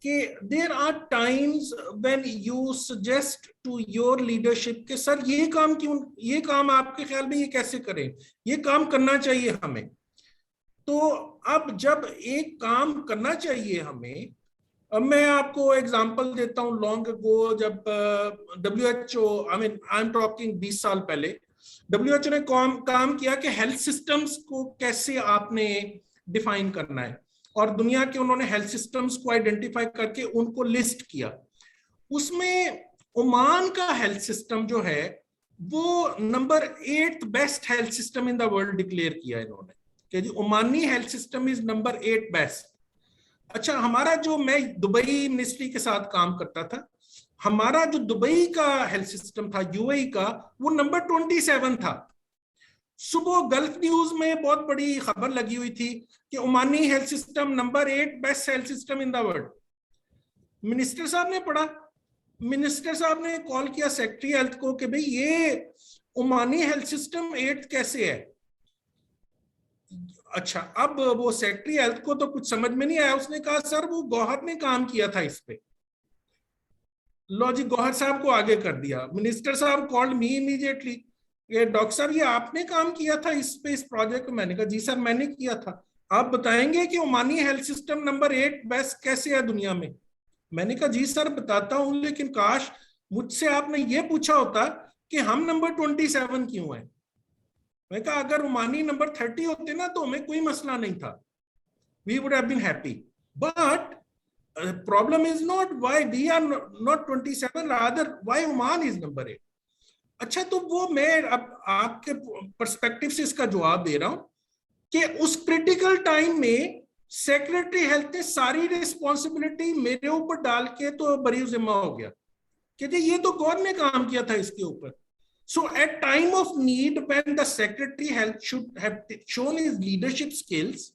कि there are times when you suggest to your leadership कि sir ये काम आपके ख्याल में ये कैसे करें, ये काम करना चाहिए हमें. तो अब जब एक काम करना चाहिए हमें, अब मैं आपको एग्जांपल देता हूं. लॉन्ग अगो जब WHO, आई एम टॉकिंग 20 साल पहले, WHO ने काम किया कि हेल्थ सिस्टम्स को कैसे आपने डिफाइन करना है, और दुनिया के उन्होंने हेल्थ सिस्टम्स को आइडेंटिफाई करके उनको लिस्ट किया. उसमें ओमान का हेल्थ सिस्टम जो है वो number 8 best health system in the world declare किया इन्होंने कि जी Omani health system is number 8 best. अच्छा, हमारा जो, मैं दुबई मिनिस्ट्री के साथ काम करता था, हमारा जो दुबई का हेल्थ सिस्टम था यूएई का, वो नंबर 27 था. सुबह गल्फ न्यूज में बहुत बड़ी खबर लगी हुई थी कि Omani health system number 8 best health system in the world. Minister साहब ने पढ़ा, मिनिस्टर साहब ने कॉल किया सेक्रेटरी हेल्थ को कि भाई ये ओमानी हेल्थ सिस्टम 8 कैसे है। अच्छा, अब वो सेक्रेटरी हेल्थ को तो कुछ समझ में नहीं आया, उसने कहा सर वो गौहर ने काम किया था इस पे। लो जी, गौहर साहब को आगे कर दिया। मिनिस्टर साहब कॉल्ड मी इमीडिएटली, ये डॉक्टर साहब ये आपने काम किया था इस पे, इस प्रोजेक्ट में। मैंने कहा जी सर मैंने किया था। आप बताएंगे कि Omani health system number 8 best कैसे है दुनिया में। मैंने कहा जी सर बताता हूं, लेकिन काश मुझसे आपने ये पूछा होता कि हम नंबर 27 क्यों है। मैं कहा अगर ओमानी नंबर 30 होते ना तो हमें कोई मसला नहीं था, we would have been happy. But problem is not why we are not 27, rather why Oman is number 8। अच्छा, तो वो मैं अब आपके पर्सपेक्टिव से इसका जवाब दे रहा हूं कि उस क्रिटिकल टाइम में सेक्रेटरी हेल्थ ने सारी रिस्पॉन्सिबिलिटी मेरे ऊपर डाल के तो बरी जिम्मा हो गया कि जी ये तो गौर ने काम किया था इसके ऊपर। So at time of need, when the secretary health should have shown his leadership skills,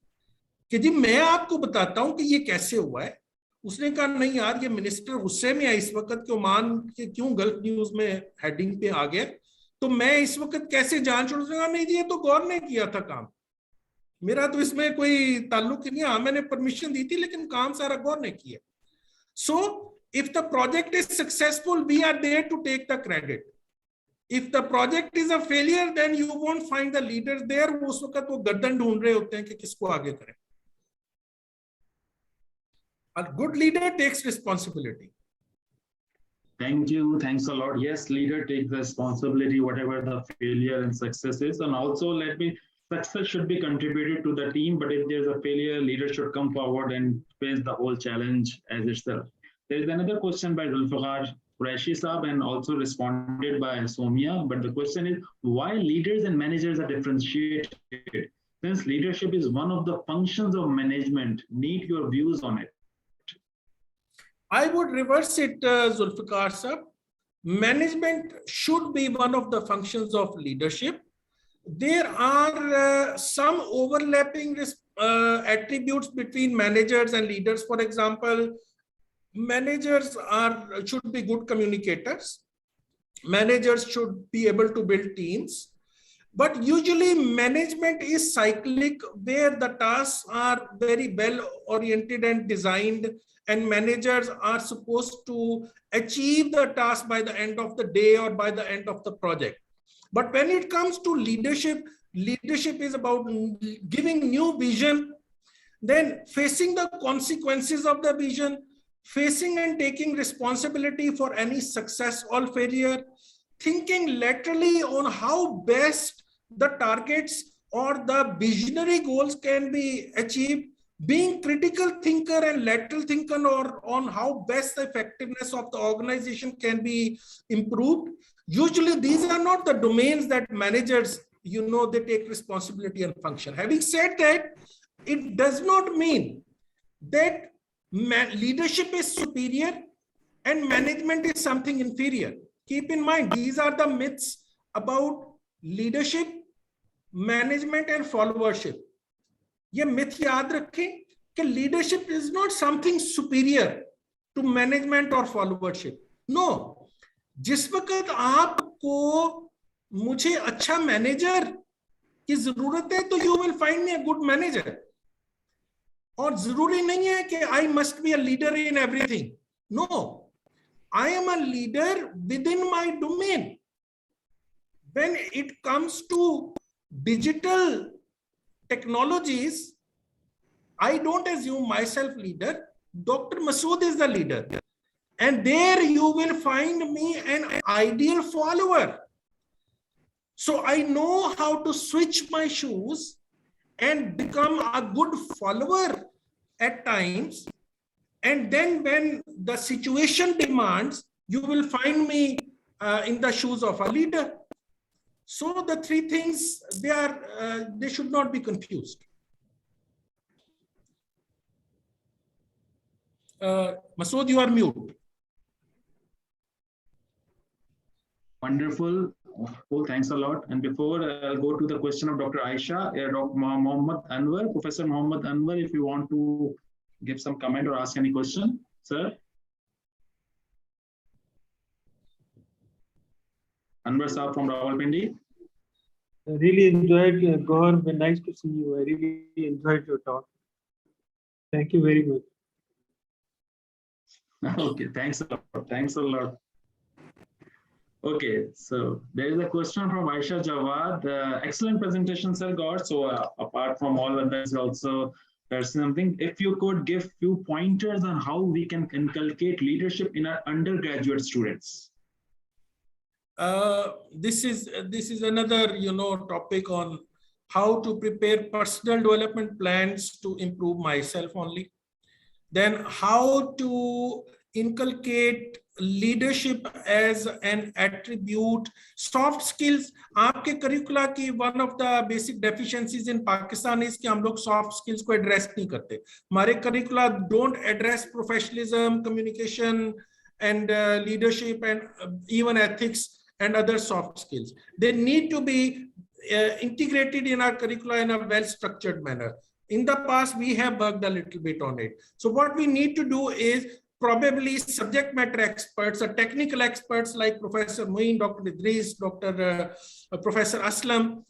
कि जी मैं आपको बताता हूं कि ये कैसे हुआ है। उसने कहा नहीं यार ये मिनिस्टर गुस्से में है इस वक्त कि ओमान के क्यों गल्फ न्यूज में हेडिंग पे आ गया, तो मैं इस वक्त कैसे जान छोड़ दूंगा। नहीं जी ये तो गौर ने किया था काम, मेरा तो इसमें कोई ताल्लुक ही नहीं। हाँ मैंने परमिशन दी थी लेकिन काम सारा गौर ने किया। So if the project is successful we are there to take the credit. If the project is a failure, then you won't find the leaders there. उस वक्त वो गर्दन ढूंढ रहे होते हैं कि किसको आगे करें। A good leader takes responsibility. Thank you. Thanks a lot. Yes, leader takes responsibility, whatever the failure and success is. And also success should be contributed to the team, but if there's a failure, leader should come forward and face the whole challenge as itself. There is another question by Zulfiqar Qureshi Saab and also responded by Somia. But the question is, why leaders and managers are differentiated? Since leadership is one of the functions of management, need your views on it. I would reverse it, Zulfiqar Saab. Management should be one of the functions of leadership. There are some overlapping attributes between managers and leaders. For example, managers should be good communicators. Managers should be able to build teams. But usually management is cyclic, where the tasks are very well oriented and designed, and managers are supposed to achieve the task by the end of the day or by the end of the project. But when it comes to leadership, leadership is about giving new vision, then facing the consequences of the vision, facing and taking responsibility for any success or failure, thinking laterally on how best the targets or the visionary goals can be achieved, being critical thinker and lateral thinker on how best the effectiveness of the organization can be improved. Usually these are not the domains that managers, they take responsibility and function. Having said that, it does not mean that leadership is superior and management is something inferior. Keep in mind, these are the myths about leadership, management and followership. ये myth याद रखें कि leadership is not something superior to management or followership. No. जिस वक्त आपको मुझे अच्छा manager की जरूरत है तो you will find me a good manager. और जरूरी नहीं है कि I must be a leader in everything. No. I am a leader within my domain. When it comes to digital technologies, I don't assume myself leader. Dr. Masood is the leader. And there you will find me an ideal follower. So I know how to switch my shoes and become a good follower at times. And then when the situation demands, you will find me in the shoes of a leader. So the three things, they should not be confused. Masood, you are mute. Wonderful. Cool, thanks a lot. And before I'll go to the question of Dr. Aisha, Dr. Mohammed Anwar, Professor Mohammed Anwar, if you want to give some comment or ask any question, sir. Anwar Saab from Rawalpindi. I really enjoyed Gaur. Nice to see you. I really enjoyed your talk. Thank you very much. Okay, thanks a lot. Thanks a lot. Okay, so there is a question from Aisha Jawad. Excellent presentation, sir. God. So apart from all of that, also there's something. If you could give few pointers on how we can inculcate leadership in our undergraduate students. This is another topic on how to prepare personal development plans to improve myself only. Then how to inculcate leadership as an attribute. Soft skills, आपके curricula की one of the basic deficiencies in Pakistan is कि हम लोग soft skills को address नहीं करते. हमारे curricula don't address professionalism, communication, and leadership, and even ethics and other soft skills. They need to be integrated in our curricula in a well-structured manner. In the past, we have worked a little bit on it. So what we need to do is probably subject matter experts or technical experts like Professor Muin, Dr. Idris, Professor Aslam,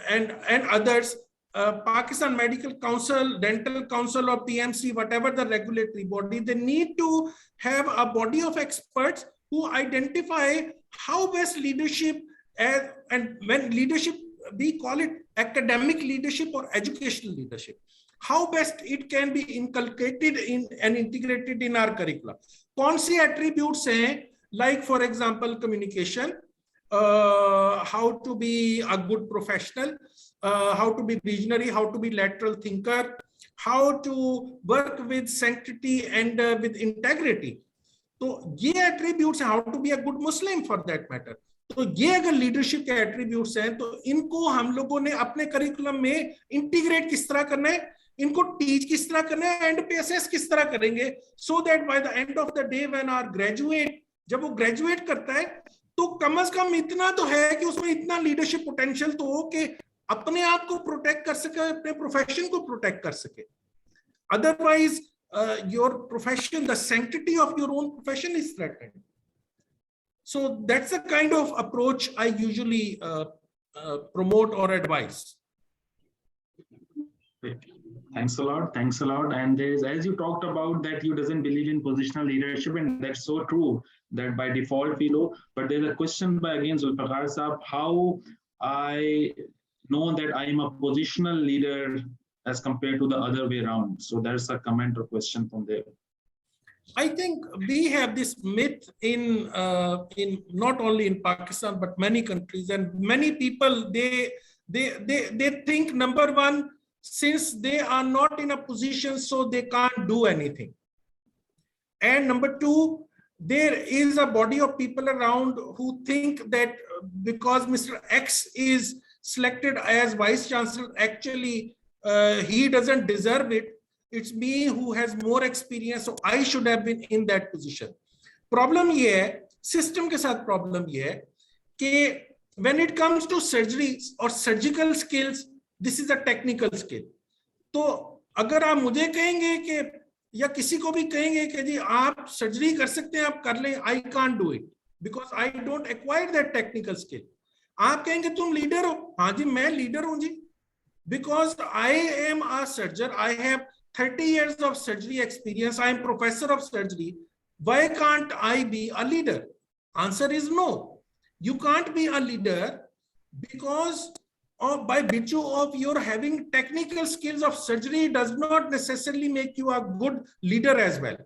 and others, Pakistan Medical Council, Dental Council, or PMC, whatever the regulatory body, they need to have a body of experts who identify how best leadership, and when leadership, we call it academic leadership or educational leadership, how best it can be inculcated in and integrated in our curricula. कौन सी attributes हैं, like for example communication, how to be a good professional, how to be visionary, how to be lateral thinker, how to work with sanctity and with integrity. तो ये attributes हैं, how to be a good Muslim for that matter. तो ये अगर leadership के attributes हैं तो इनको हम लोगों ने अपने करिकुलम में इंटीग्रेट किस तरह करना है, इनको टीच किस तरह करना है, एंड पे असेस किस तरह करेंगे, so that by the end of the day when our graduate, जब वो ग्रेजुएट करता है तो कम से कम इतना तो है कि उसमें इतना लीडरशिप पोटेंशियल तो हो कि अपने आप को प्रोटेक्ट कर सके, अपने प्रोफेशन को प्रोटेक्ट कर सके. Otherwise your profession, the sanctity of your own profession is threatened. So that's the kind of approach I usually promote or advise. Thanks a lot. Thanks a lot. And there's, as you talked about that you doesn't believe in positional leadership, and that's so true that by default we know. But there's a question by again Zulfikar Saab, how I know that I am a positional leader as compared to the other way around. So there's a comment or question from there. I think we have this myth in not only in Pakistan but many countries, and many people they think, number one, since they are not in a position, so they can't do anything, and number two, there is a body of people around who think that because Mr. X is selected as vice chancellor, actually he doesn't deserve it. It's me who has more experience, so I should have been in that position. Problem ये है, system के साथ problem ये है कि when it comes to surgery or surgical skills, this is a technical skill. तो अगर आप मुझे कहेंगे कि या किसी को भी कहेंगे कि जी आप सर्जरी कर सकते हैं, आप कर लें, I can't do it because I don't acquire that technical skill. आप कहेंगे तुम लीडर हो, हाँ जी मैं लीडर हूँ जी, because I am a surgeon, I have 30 years of surgery experience, I am professor of surgery. Why can't I be a leader? Answer is no. You can't be a leader because by virtue of your having technical skills of surgery does not necessarily make you a good leader as well.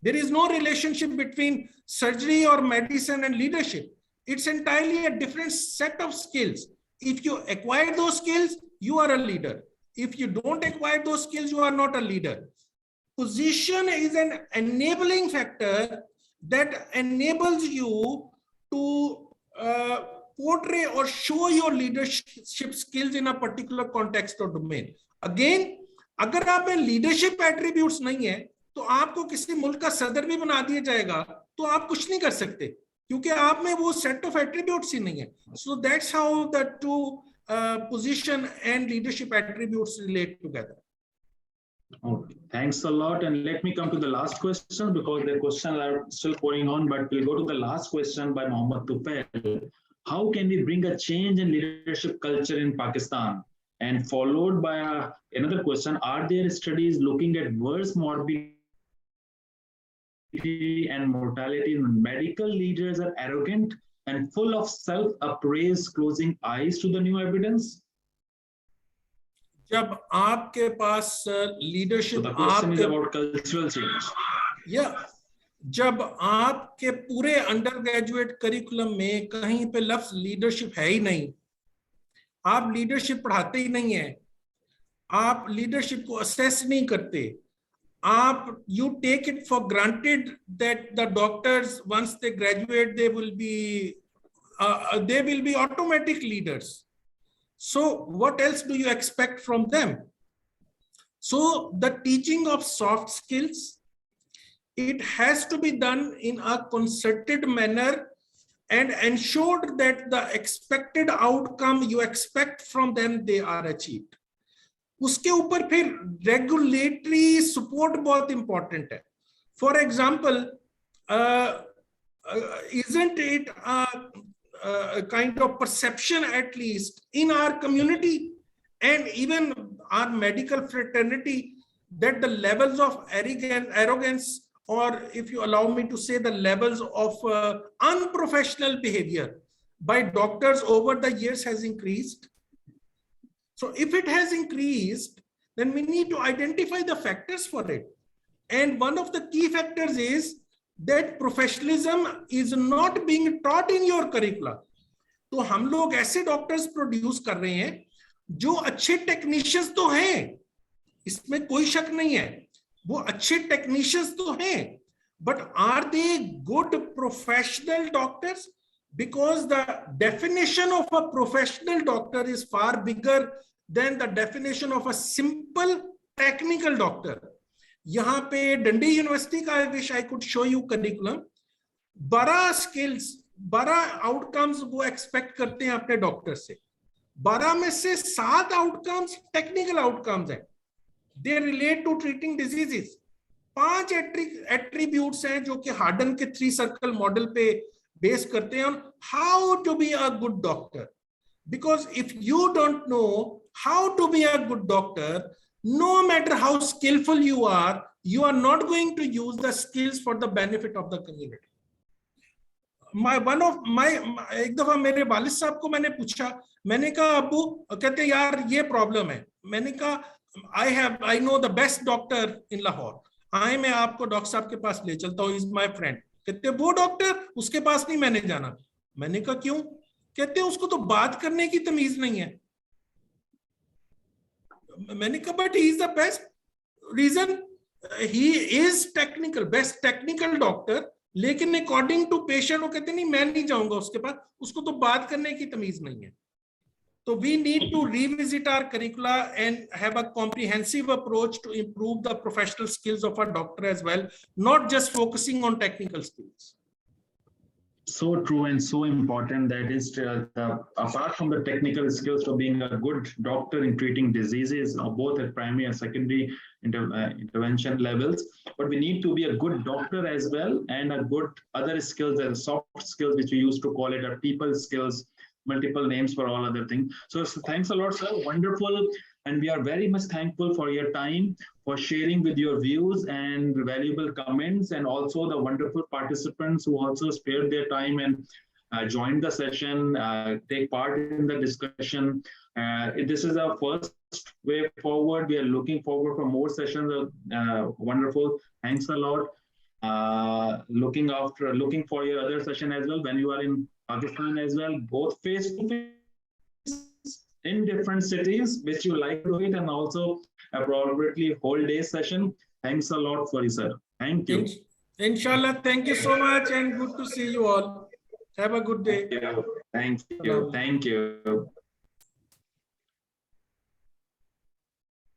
There is no relationship between surgery or medicine and leadership. It's entirely a different set of skills. If you acquire those skills, you are a leader. If you don't acquire those skills, you are not a leader. Position is an enabling factor that enables you to portray or show your leadership skills in a particular context or domain. Again, अगर आप में leadership attributes नहीं है, तो आपको किसी मुल्क का सदर भी बना दिया जाएगा, तो आप कुछ नहीं कर सकते, क्योंकि आप में वो सेट ऑफ एट्रीब्यूट्स ही नहीं है. So that's how the two position and leadership attributes relate together. Okay, thanks a lot. And let me come to the last question because the questions are still going on, but we'll go to the last question by Mohammed Tufail. How can we bring a change in leadership culture in Pakistan? And followed by another question, are there studies looking at worse morbidity and mortality when medical leaders are arrogant and full of self-appraise, closing eyes to the new evidence? जब आपके पास leadership, so the question is about cultural change. जब आपके पूरे under graduate curriculum में कहीं पे लफ्ज leadership है ही नहीं, आप लीडरशिप पढ़ाते ही नहीं है, आप लीडरशिप को असेस नहीं करते, आप you take it for granted that the doctors once they graduate they will be automatic leaders. So what else do you expect from them? So the teaching of soft skills, it has to be done in a concerted manner and ensured that the expected outcome you expect from them, they are achieved. उसके ऊपर फिर regulatory support बहुत important है. For example, isn't it a kind of perception, at least in our community and even our medical fraternity, that the levels of arrogance, or if you allow me to say, the levels of unprofessional behavior by doctors over the years has increased? So if it has increased, then we need to identify the factors for it. And one of the key factors is that professionalism is not being taught in your curricula. तो हम लोग ऐसे doctors produce कर रहे हैं जो अच्छे technicians तो हैं, इसमें कोई शक नहीं है, वो अच्छे टेक्नीशियंस तो हैं, but are they good professional doctors? Because the definition of a professional doctor is far bigger than the definition of a simple technical doctor. यहाँ पे डंडी यूनिवर्सिटी का I wish I could show you curriculum, 12 skills, 12 outcomes वो expect करते हैं अपने doctor से, 12 में से 7 आउटकम्स टेक्निकल आउटकम्स हैं, they relate to treating diseases. 5 attributes हैं जो कि हार्डन के 3 सर्कल मॉडल पे बेस करते हैं on how to be a good doctor. Because if you don't know how to be a good doctor, no matter how skillful you are not going to use the skills for the benefit of the community. एक दफा मेरे वालिद साहब को मैंने पूछा, मैंने कहा अब्बू, कहते यार ये प्रॉब्लम है. मैंने कहा I know the best doctor in Lahore, मैं आपको डॉक्टर साहब के पास ले चलता हूँ, इज माय फ्रेंड. कहते वो डॉक्टर, उसके पास नहीं मैंने जाना. मैंने कहा क्यों? कहते उसको तो बात करने की तमीज नहीं है. मैंने कहा but he is the best. Reason, he is technical, best technical doctor, लेकिन अकॉर्डिंग टू पेशेंट वो कहते नहीं मैं नहीं जाऊंगा उसके पास, उसको तो बात करने की तमीज नहीं है. तो we need to revisit our curricula and have a comprehensive approach to improve the professional skills of a doctor as well, not just focusing on technical skills. So true and so important. That is, apart from the technical skills of being a good doctor in treating diseases, both at primary and secondary intervention levels, but we need to be a good doctor as well, and a good other skills and soft skills, which we used to call it our people skills, multiple names for all other things. So thanks a lot, sir. Wonderful. And we are very much thankful for your time, for sharing with your views and valuable comments, and also the wonderful participants who also spared their time and joined the session, take part in the discussion. This is our first way forward. We are looking forward for more sessions. Wonderful. Thanks a lot. Looking for your other session as well when you are in Pakistan as well, both face-to-face in different cities, which you like to it, and also appropriately whole day session. Thanks a lot for you, sir. Thank you. Inshallah. Thank you so much, and good to see you all. Have a good day. Thank you. Thank you.